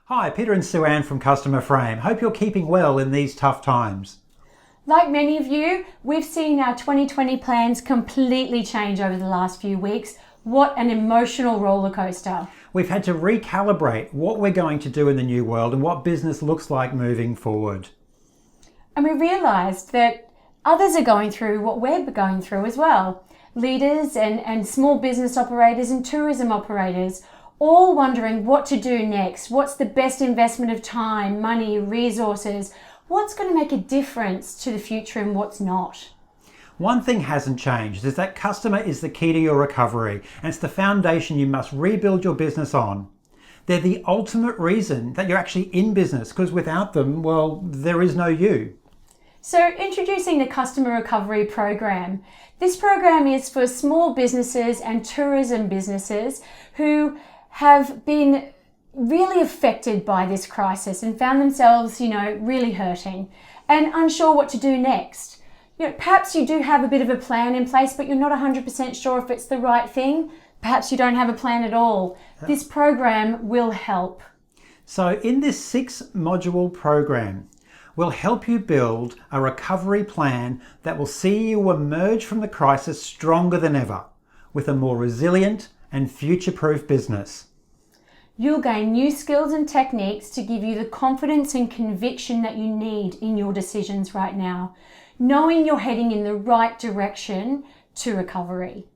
Hi, Peter and Sue Ann from Customer Frame. Hope you're keeping well in these tough times. Like many of you, we've seen our 2020 plans completely change over the last few weeks. What an emotional roller coaster. We've had to recalibrate what we're going to do in the new world and what business looks like moving forward. And we realised that others are going through what we're going through as well. Leaders and small business operators and tourism operators, all wondering what to do next. What's the best investment of time, money, resources? What's going to make a difference to the future and what's not? One thing hasn't changed is that customer is the key to your recovery, and it's the foundation you must rebuild your business on. They're the ultimate reason that you're actually in business, because without them, well, there is no you. So introducing the Customer Recovery Program. This program is for small businesses and tourism businesses who have been really affected by this crisis and found themselves, really hurting and unsure what to do next. Perhaps you do have a bit of a plan in place, but you're not 100% sure if it's the right thing. Perhaps you don't have a plan at all. This program will help. So in this 6-module program, we'll help you build a recovery plan that will see you emerge from the crisis stronger than ever, with a more resilient and future-proof business. You'll gain new skills and techniques to give you the confidence and conviction that you need in your decisions right now, knowing you're heading in the right direction to recovery.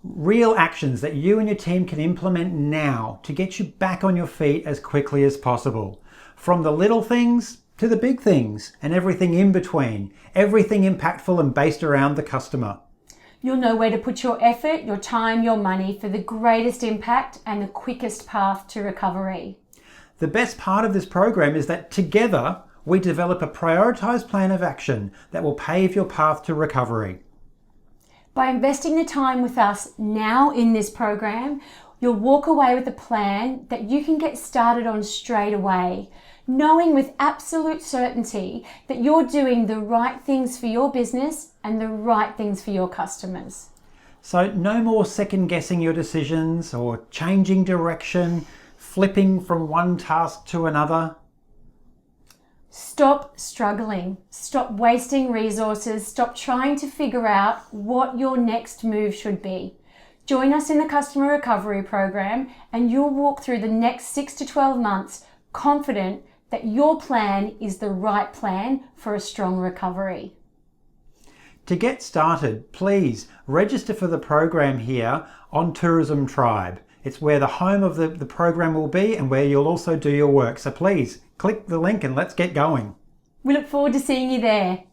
Real actions that you and your team can implement now to get you back on your feet as quickly as possible. From the little things to the big things and everything in between, everything impactful and based around the customer. You'll know where to put your effort, your time, your money for the greatest impact and the quickest path to recovery. The best part of this program is that together we develop a prioritized plan of action that will pave your path to recovery. By investing the time with us now in this program, you'll walk away with a plan that you can get started on straight away, knowing with absolute certainty that you're doing the right things for your business and the right things for your customers. So no more second guessing your decisions or changing direction, flipping from one task to another. Stop struggling, stop wasting resources, stop trying to figure out what your next move should be. Join us in the Customer Recovery Program and you'll walk through the next 6 to 12 months confident that your plan is the right plan for a strong recovery. To get started, please register for the program here on Tourism Tribe. It's where the home of the program will be and where you'll also do your work. So please click the link and let's get going. We look forward to seeing you there.